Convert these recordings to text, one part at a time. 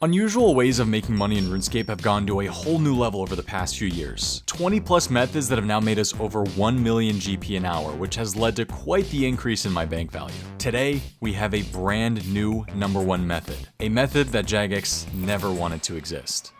Unusual ways of making money in RuneScape have gone to a whole new level over the past few years. 20 plus methods that have now made us over 1 million GP an hour, which has led to quite the increase in my bank value. Today, we have a brand new #1 method, a method that Jagex never wanted to exist.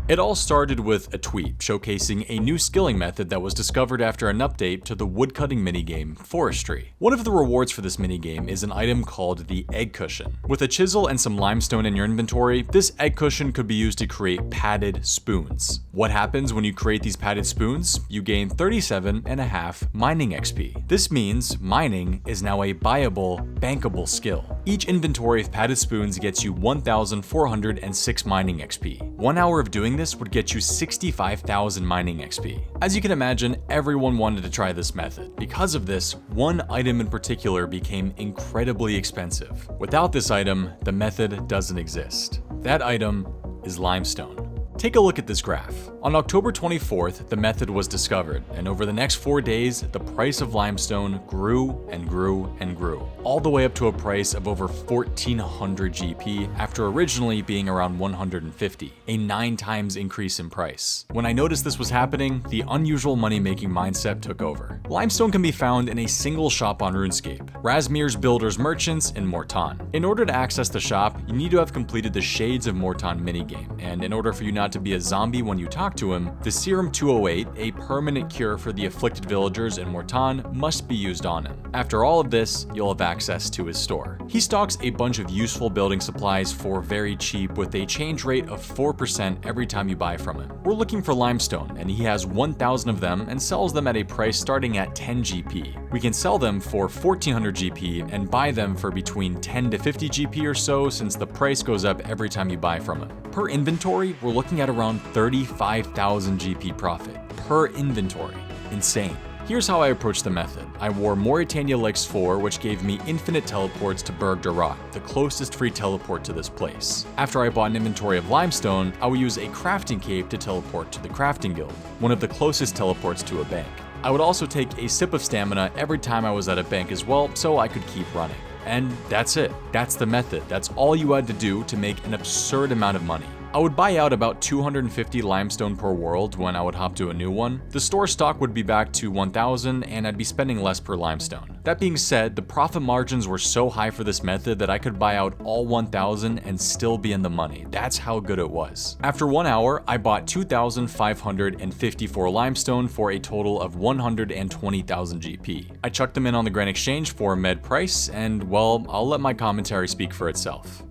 It all started with a tweet showcasing a new skilling method that was discovered after an update to the woodcutting minigame, Forestry. One of the rewards for this minigame is an item called the Egg Cushion. With a chisel and some limestone in your inventory, this egg cushion could be used to create padded spoons. What happens when you create these padded spoons? You gain 37.5 mining XP. This means mining is now a buyable, bankable skill. Each inventory of padded spoons gets you 1,406 mining XP. 1 hour of doing this would get you 65,000 mining XP. As you can imagine, everyone wanted to try this method. Because of this, one item in particular became incredibly expensive. Without this item, the method doesn't exist. That item is limestone. Take a look at this graph. On October 24th, the method was discovered, and over the next 4 days, the price of limestone grew and grew and grew, all the way up to a price of over 1,400 GP after originally being around 150, a 9 times increase in price. When I noticed this was happening, the unusual money-making mindset took over. Limestone can be found in a single shop on Runescape, Razmir's Builders Merchants in Morton. In order to access the shop, you need to have completed the Shades of Morton minigame, and in order for you not to be a zombie when you talk to him, the Serum 208, a permanent cure for the afflicted villagers in Morton, must be used on him. After all of this, you'll have access to his store. He stocks a bunch of useful building supplies for very cheap with a change rate of 4% every time you buy from him. We're looking for limestone, and he has 1,000 of them and sells them at a price starting at 10 GP. We can sell them for 1,400 GP and buy them for between 10 to 50 GP or so, since the price goes up every time you buy from him. Per inventory, we're looking at around 35,000 GP profit per inventory. Insane. Here's how I approached the method. I wore Mauritania Lex 4, which gave me infinite teleports to Berg Dharok, the closest free teleport to this place. After I bought an inventory of limestone, I would use a crafting cape to teleport to the crafting guild, one of the closest teleports to a bank. I would also take a sip of stamina every time I was at a bank as well, so I could keep running. And that's it. That's the method. That's all you had to do to make an absurd amount of money. I would buy out about 250 limestone per world when I would hop to a new one. The store stock would be back to 1,000 and I'd be spending less per limestone. That being said, the profit margins were so high for this method that I could buy out all 1,000 and still be in the money. That's how good it was. After 1 hour, I bought 2,554 limestone for a total of 120,000 GP. I chucked them in on the Grand Exchange for a med price, and well, I'll let my commentary speak for itself.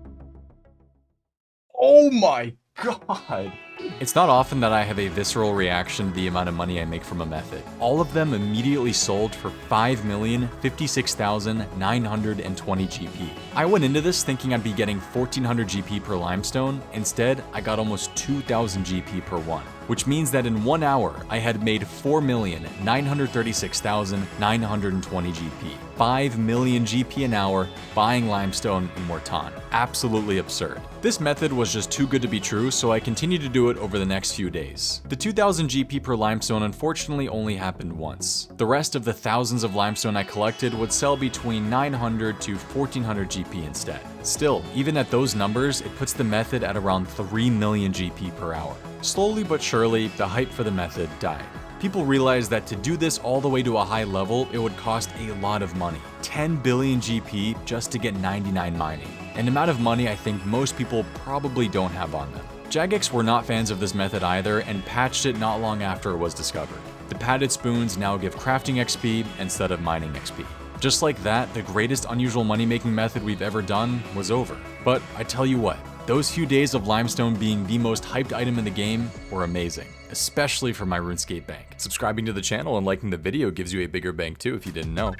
Oh my god! It's not often that I have a visceral reaction to the amount of money I make from a method. All of them immediately sold for 5,056,920 GP. I went into this thinking I'd be getting 1,400 GP per limestone. Instead, I got almost 2,000 GP per one, which means that in 1 hour, I had made 4,936,920 GP. 5 million GP an hour buying limestone in Morton. Absolutely absurd. This method was just too good to be true, so I continued to do it over the next few days. The 2,000 GP per limestone unfortunately only happened once. The rest of the thousands of limestone I collected would sell between 900 to 1,400 GP instead. Still, even at those numbers, it puts the method at around 3 million GP per hour. Slowly but surely, the hype for the method died. People realized that to do this all the way to a high level, it would cost a lot of money. 10 billion GP just to get 99 mining. An amount of money I think most people probably don't have on them. Jagex were not fans of this method either and patched it not long after it was discovered. The padded spoons now give crafting XP instead of mining XP. Just like that, the greatest unusual money-making method we've ever done was over. But I tell you what, those few days of limestone being the most hyped item in the game were amazing, especially for my RuneScape bank. Subscribing to the channel and liking the video gives you a bigger bank too if you didn't know.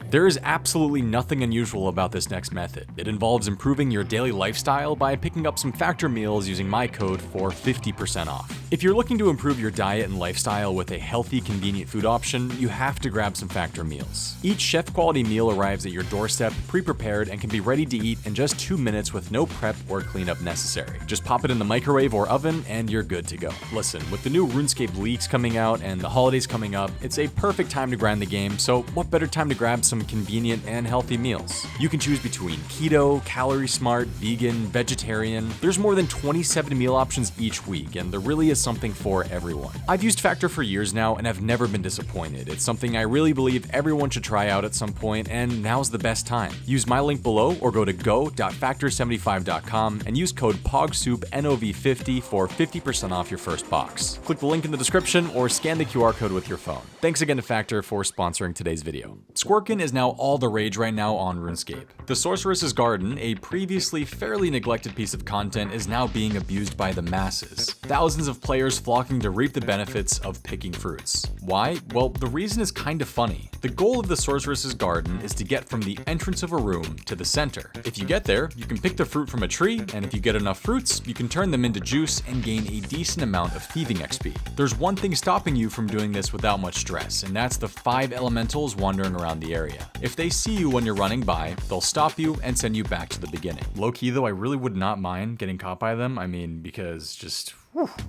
There is absolutely nothing unusual about this next method. It involves improving your daily lifestyle by picking up some factor meals using my code for 50% off. If you're looking to improve your diet and lifestyle with a healthy, convenient food option, you have to grab some Factor meals. Each chef-quality meal arrives at your doorstep, pre-prepared, and can be ready to eat in just 2 minutes with no prep or cleanup necessary. Just pop it in the microwave or oven, and you're good to go. Listen, with the new Runescape leaks coming out and the holidays coming up, it's a perfect time to grind the game, so what better time to grab some convenient and healthy meals? You can choose between keto, calorie smart, vegan, vegetarian. There's more than 27 meal options each week, and there really is something for everyone. I've used Factor for years now and have never been disappointed. It's something I really believe everyone should try out at some point, and now's the best time. Use my link below or go to go.factor75.com and use code POGSOUPNOV50 for 50% off your first box. Click the link in the description or scan the QR code with your phone. Thanks again to Factor for sponsoring today's video. Squirkin is now all the rage right now on RuneScape. The Sorceress's Garden, a previously fairly neglected piece of content, is now being abused by the masses. Thousands of players flocking to reap the benefits of picking fruits. Why? Well, the reason is kind of funny. The goal of the Sorceress's Garden is to get from the entrance of a room to the center. If you get there, you can pick the fruit from a tree, and if you get enough fruits, you can turn them into juice and gain a decent amount of thieving XP. There's one thing stopping you from doing this without much stress, and that's the 5 elementals wandering around the area. If they see you when you're running by, they'll stop you and send you back to the beginning. Low-key though, I really would not mind getting caught by them. I mean, because just...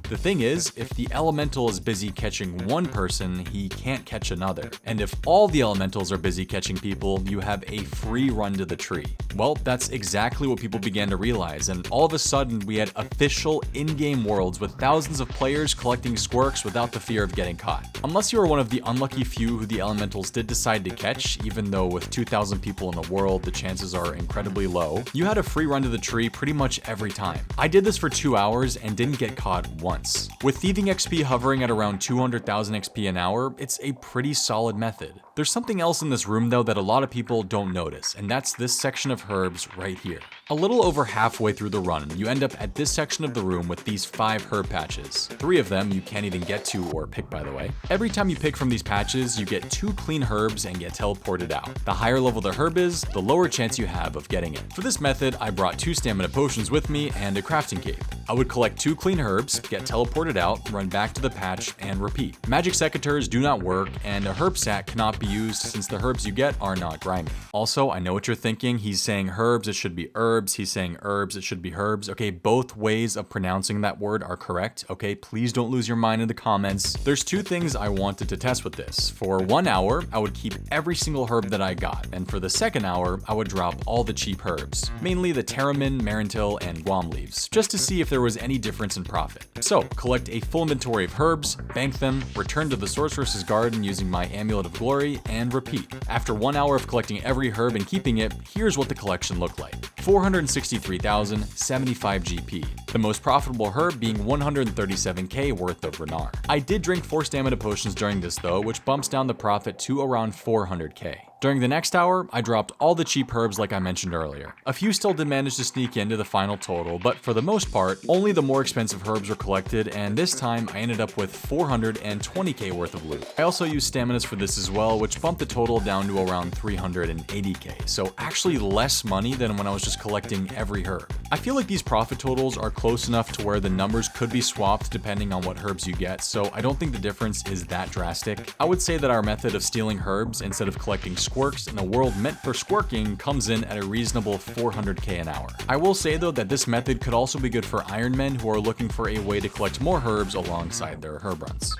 The thing is, if the elemental is busy catching one person, he can't catch another. And if all the elementals are busy catching people, you have a free run to the tree. Well, that's exactly what people began to realize, and all of a sudden we had official in-game worlds with thousands of players collecting squirks without the fear of getting caught. Unless you are one of the unlucky few who the elementals did decide to catch, even though with 2,000 people in the world, the chances are incredibly low, you had a free run to the tree pretty much every time. I did this for 2 hours and didn't get caught once. With thieving XP hovering at around 200,000 XP an hour, it's a pretty solid method. There's something else in this room though that a lot of people don't notice, and that's this section of herbs right here. A little over halfway through the run, you end up at this section of the room with these 5 herb patches. 3 of them you can't even get to or pick, by the way. Every time you pick from these patches, you get 2 clean herbs and get teleported out. The higher level the herb is, the lower chance you have of getting it. For this method, I brought 2 stamina potions with me and a crafting cape. I would collect 2 clean herbs, get teleported out, run back to the patch, and repeat. Magic secateurs do not work, and a herb sack cannot be used since the herbs you get are not grimy. Also, I know what you're thinking, he's saying herbs, it should be herbs, he's saying herbs, it should be herbs. Okay, both ways of pronouncing that word are correct, okay? Please don't lose your mind in the comments. There's 2 things I wanted to test with this. For 1 hour, I would keep every single herb that I got, and for the second hour, I would drop all the cheap herbs, mainly the Terramin, Marintil, and Guam leaves, just to see if there was any difference in profit. So, collect a full inventory of herbs, bank them, return to the Sorceress's Garden using my Amulet of Glory, and repeat. After 1 hour of collecting every herb and keeping it, here's what the collection looked like. 463,075 GP. The most profitable herb being 137k worth of Renar. I did drink 4 stamina potions during this though, which bumps down the profit to around 400k. During the next hour, I dropped all the cheap herbs like I mentioned earlier. A few still did manage to sneak into the final total, but for the most part, only the more expensive herbs were collected, and this time I ended up with 420k worth of loot. I also used staminas for this as well, which bumped the total down to around 380k, so actually less money than when I was just collecting every herb. I feel like these profit totals are close enough to where the numbers could be swapped depending on what herbs you get, so I don't think the difference is that drastic. I would say that our method of stealing herbs instead of collecting squirks in a world meant for squirking comes in at a reasonable 400k an hour. I will say though that this method could also be good for Iron Men who are looking for a way to collect more herbs alongside their herb runs.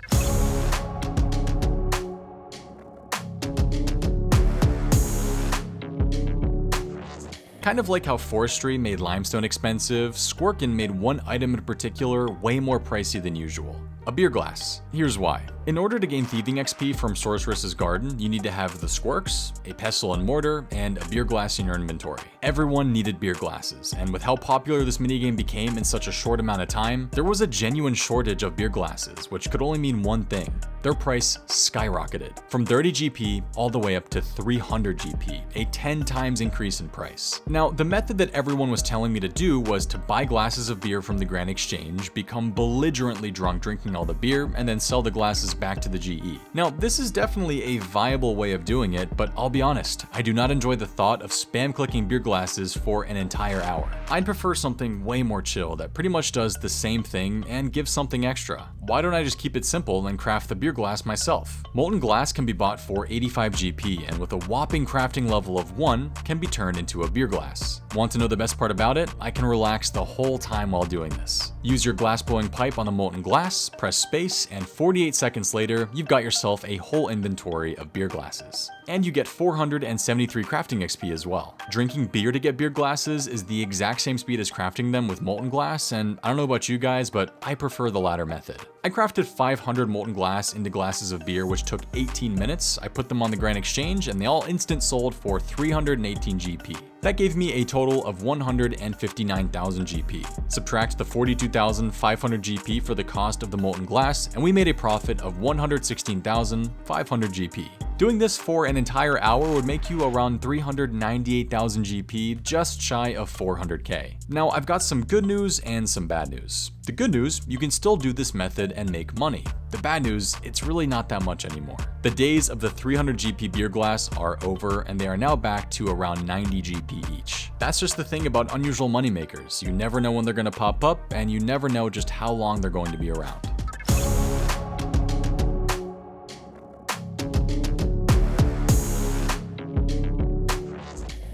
Kind of like how forestry made limestone expensive, Squirkin made one item in particular way more pricey than usual. A beer glass. Here's why. In order to gain thieving XP from Sorceress's Garden, you need to have the squirks, a pestle and mortar, and a beer glass in your inventory. Everyone needed beer glasses, and with how popular this minigame became in such a short amount of time, there was a genuine shortage of beer glasses, which could only mean one thing. Their price skyrocketed. From 30 GP all the way up to 300 GP, a 10 times increase in price. Now, the method that everyone was telling me to do was to buy glasses of beer from the Grand Exchange, become belligerently drunk drinking all the beer, and then sell the glasses glasses back to the GE. Now, this is definitely a viable way of doing it, but I'll be honest, I do not enjoy the thought of spam clicking beer glasses for an entire hour. I'd prefer something way more chill that pretty much does the same thing and gives something extra. Why don't I just keep it simple and craft the beer glass myself? Molten glass can be bought for 85 GP, and with a whopping crafting level of 1, can be turned into a beer glass. Want to know the best part about it? I can relax the whole time while doing this. Use your glass blowing pipe on the molten glass, press space, and 48 seconds later, you've got yourself a whole inventory of beer glasses. And you get 473 crafting XP as well. Drinking beer to get beer glasses is the exact same speed as crafting them with molten glass, and I don't know about you guys, but I prefer the latter method. I crafted 500 molten glass into glasses of beer, which took 18 minutes. I put them on the Grand Exchange, and they all instant sold for 318 GP. That gave me a total of 159,000 GP. Subtract the 42,500 GP for the cost of the molten glass, and we made a profit of 116,500 GP. Doing this for an entire hour would make you around 398,000 GP, just shy of 400k. Now, I've got some good news and some bad news. The good news, you can still do this method and make money. The bad news, it's really not that much anymore. The days of the 300 GP beer glass are over, and they are now back to around 90 GP each. That's just the thing about unusual moneymakers. You never know when they're gonna pop up, and you never know just how long they're going to be around.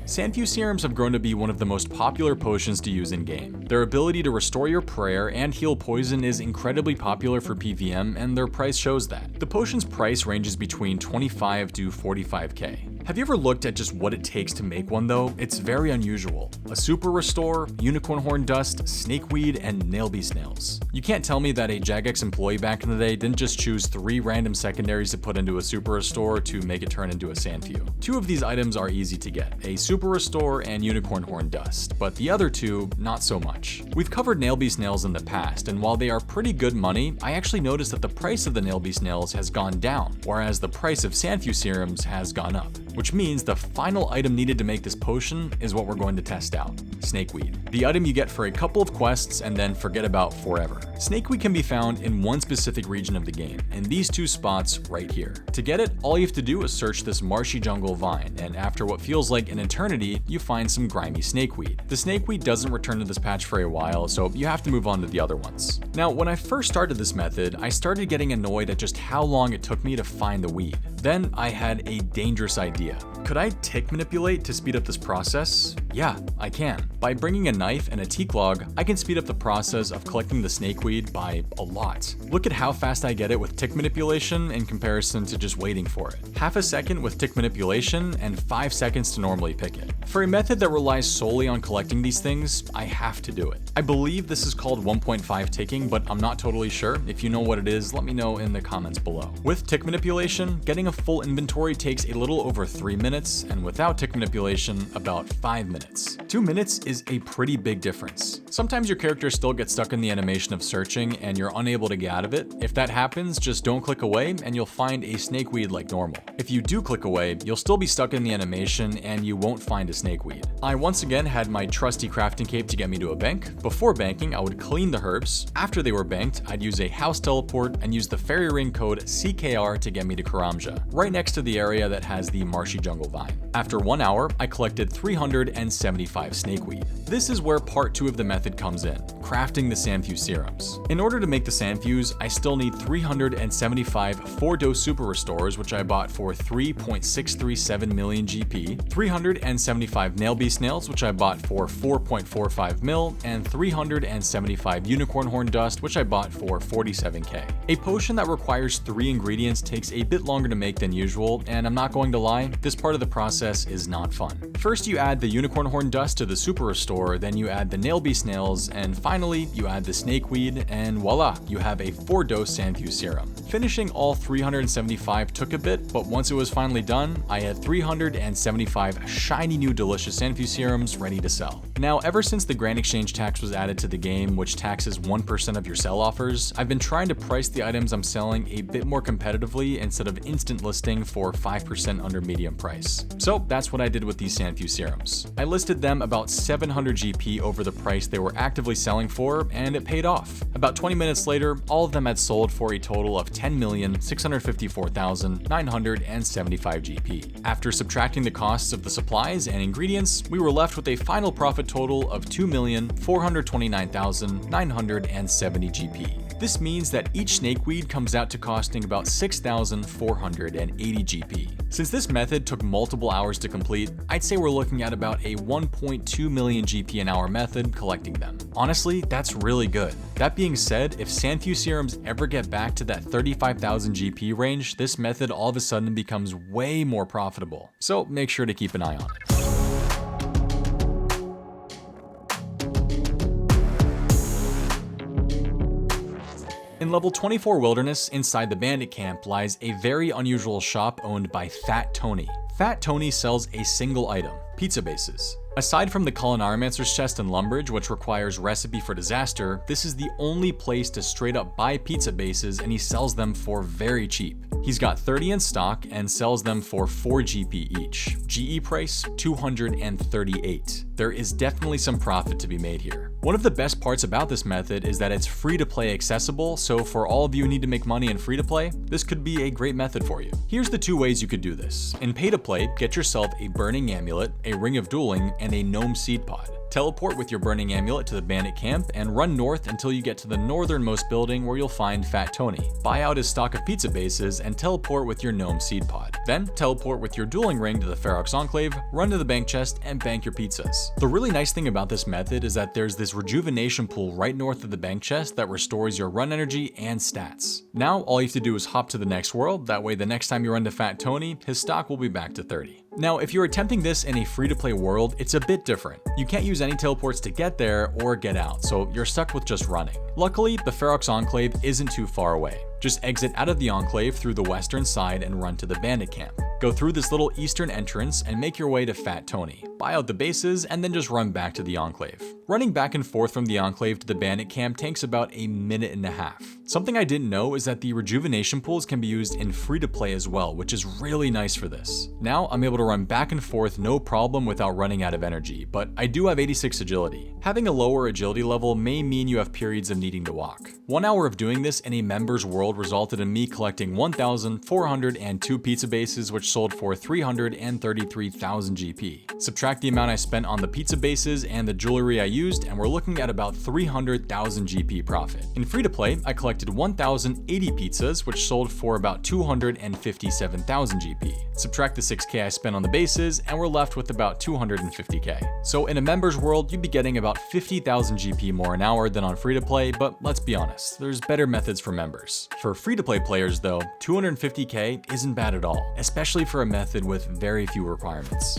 Sanfew serums have grown to be one of the most popular potions to use in-game. Their ability to restore your prayer and heal poison is incredibly popular for PvM, and their price shows that. The potion's price ranges between 25 to 45k. Have you ever looked at just what it takes to make one though? It's very unusual. A super restore, unicorn horn dust, snakeweed, and nailbee snails. You can't tell me that a Jagex employee back in the day didn't just choose 3 random secondaries to put into a super restore to make it turn into a sanfew. 2 of these items are easy to get, a super restore and unicorn horn dust, but the other 2, not so much. We've covered nailbee snails in the past, and while they are pretty good money, I actually noticed that the price of the nailbee snails has gone down, whereas the price of sanfew serums has gone up. Which means the final item needed to make this potion is what we're going to test out, snakeweed. The item you get for a couple of quests and then forget about forever. Snakeweed can be found in one specific region of the game, in these 2 spots right here. To get it, all you have to do is search this marshy jungle vine, and after what feels like an eternity, you find some grimy snakeweed. The snakeweed doesn't return to this patch for a while, so you have to move on to the other ones. Now, when I first started this method, I started getting annoyed at just how long it took me to find the weed. Then I had a dangerous idea. Could I tick manipulate to speed up this process? Yeah, I can. By bringing a knife and a teak log, I can speed up the process of collecting the snakeweed by a lot. Look at how fast I get it with tick manipulation in comparison to just waiting for it. Half a second with tick manipulation and 5 seconds to normally pick it. For a method that relies solely on collecting these things, I have to do it. I believe this is called 1.5 ticking, but I'm not totally sure. If you know what it is, let me know in the comments below. With tick manipulation, getting a full inventory takes a little over 3 minutes, and without tick manipulation, about 5 minutes. 2 minutes is a pretty big difference. Sometimes your character still gets stuck in the animation of searching and you're unable to get out of it. If that happens, just don't click away and you'll find a snakeweed like normal. If you do click away, you'll still be stuck in the animation and you won't find a snakeweed. I once again had my trusty crafting cape to get me to a bank. Before banking, I would clean the herbs. After they were banked, I'd use a house teleport and use the fairy ring code CKR to get me to Karamja, right next to the area that has the marshy jungle vine. After 1 hour, I collected 375 snakeweed. This is where part 2 of the method comes in, crafting the sanfew serums. In order to make the sanfews, I still need 375 4-dose super restores, which I bought for 3.637 million GP, 375 nailbee snails, which I bought for 4.45 mil, and 375 unicorn horn dust, which I bought for 47k. A potion that requires 3 ingredients takes a bit longer to make than usual, and I'm not going to lie, this part of the process is not fun. First, you add the unicorn horn dust to the super restore, then you add the nailbee snails, and finally, you add the snakeweed, and voila, you have a 4-dose sanfew serum. Finishing all 375 took a bit, but once it was finally done, I had 375 shiny new delicious sanfew serums ready to sell. Now, ever since the Grand Exchange tax was added to the game, which taxes 1% of your sell offers, I've been trying to price the items I'm selling a bit more competitively instead of instant listing for 5% under medium price. price. So that's what I did with these sanfew serums. I listed them about 700 GP over the price they were actively selling for, and it paid off. About 20 minutes later, all of them had sold for a total of 10,654,975 GP. After subtracting the costs of the supplies and ingredients, we were left with a final profit total of 2,429,970 GP. This means that each snakeweed comes out to costing about 6,480 GP. Since this method took multiple hours to complete, I'd say we're looking at about a 1.2 million GP an hour method collecting them. Honestly, that's really good. That being said, if sanfew serums ever get back to that 35,000 GP range, this method all of a sudden becomes way more profitable. So make sure to keep an eye on it. In level 24 Wilderness, inside the bandit camp, lies a very unusual shop owned by Fat Tony. Fat Tony sells a single item, pizza bases. Aside from the Culinarimancer's chest in Lumbridge, which requires recipe for disaster, this is the only place to straight up buy pizza bases, and he sells them for very cheap. He's got 30 in stock and sells them for 4 GP each. GE price, 238. There is definitely some profit to be made here. One of the best parts about this method is that it's free to play accessible, so for all of you who need to make money in free to play, this could be a great method for you. Here's the 2 ways you could do this. In pay to play, get yourself a burning amulet, a ring of dueling, and a gnome seed pod. Teleport with your burning amulet to the bandit camp and run north until you get to the northernmost building where you'll find Fat Tony. Buy out his stock of pizza bases and teleport with your gnome seed pod. Then teleport with your dueling ring to the Dharok's Enclave, run to the bank chest, and bank your pizzas. The really nice thing about this method is that there's this rejuvenation pool right north of the bank chest that restores your run energy and stats. Now all you have to do is hop to the next world, that way the next time you run to Fat Tony, his stock will be back to 30. Now, if you're attempting this in a free-to-play world, it's a bit different. You can't use any teleports to get there or get out, so you're stuck with just running. Luckily, the Dharok's Enclave isn't too far away. Just exit out of the Enclave through the western side and run to the bandit camp. Go through this little eastern entrance and make your way to Fat Tony. Buy out the bases and then just run back to the Enclave. Running back and forth from the Enclave to the bandit camp takes about a minute and a half. Something I didn't know is that the rejuvenation pools can be used in free-to-play as well, which is really nice for this. Now I'm able to run back and forth no problem without running out of energy, but I do have 86 agility. Having a lower agility level may mean you have periods of needing to walk. 1 hour of doing this in a member's world resulted in me collecting 1,402 pizza bases, which sold for 333,000 GP. Subtract the amount I spent on the pizza bases and the jewelry I used, and we're looking at about 300,000 GP profit. In free-to-play, I collected 1,080 pizzas, which sold for about 257,000 GP. Subtract the 6K I spent on the bases, and we're left with about 250K. So in a member's world, you'd be getting about 50,000 GP more an hour than on free-to-play, but let's be honest, there's better methods for members. For free-to-play players though, 250K isn't bad at all, especially for a method with very few requirements.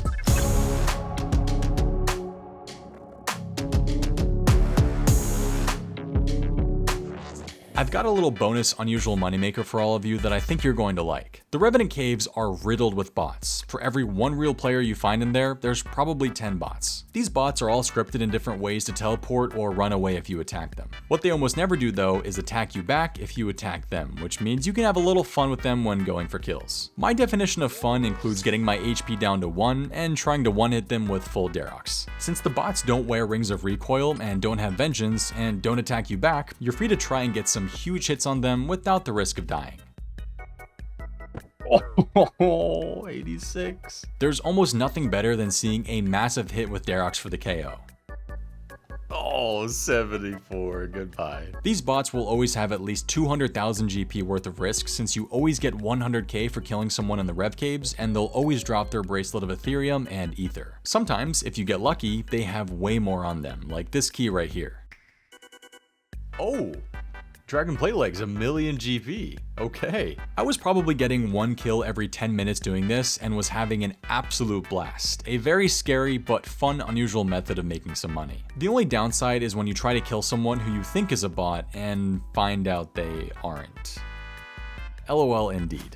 I've got a little bonus unusual moneymaker for all of you that I think you're going to like. The Revenant Caves are riddled with bots. For every 1 real player you find in there, there's probably 10 bots. These bots are all scripted in different ways to teleport or run away if you attack them. What they almost never do though is attack you back if you attack them, which means you can have a little fun with them when going for kills. My definition of fun includes getting my HP down to 1 and trying to one-hit them with full Daroks. Since the bots don't wear rings of recoil and don't have vengeance and don't attack you back, you're free to try and get some huge hits on them without the risk of dying. Oh, 86. There's almost nothing better than seeing a massive hit with Daroks for the KO. Oh, 74. Goodbye. These bots will always have at least 200,000 GP worth of risk, since you always get 100k for killing someone in the Rev Caves, and they'll always drop their Bracelet of Ethereum and Ether. Sometimes, if you get lucky, they have way more on them, like this key right here. Oh, Dragon Plate Legs, 1,000,000 GP. Okay. I was probably getting 1 kill every 10 minutes doing this and was having an absolute blast. A very scary but fun, unusual method of making some money. The only downside is when you try to kill someone who you think is a bot and find out they aren't. LOL indeed.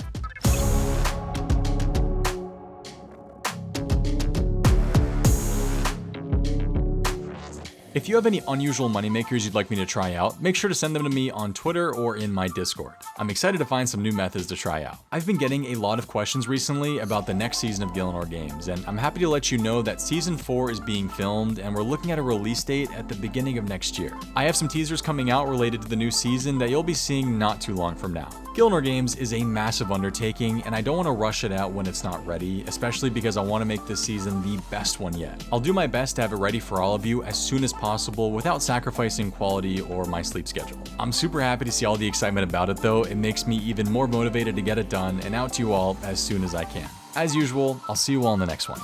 If you have any unusual moneymakers you'd like me to try out, make sure to send them to me on Twitter or in my Discord. I'm excited to find some new methods to try out. I've been getting a lot of questions recently about the next season of Gillenor Games, and I'm happy to let you know that Season 4 is being filmed and we're looking at a release date at the beginning of next year. I have some teasers coming out related to the new season that you'll be seeing not too long from now. Gillenor Games is a massive undertaking, and I don't want to rush it out when it's not ready, especially because I want to make this season the best one yet. I'll do my best to have it ready for all of you as soon as possible without sacrificing quality or my sleep schedule. I'm super happy to see all the excitement about it though. It makes me even more motivated to get it done and out to you all as soon as I can. As usual, I'll see you all in the next one.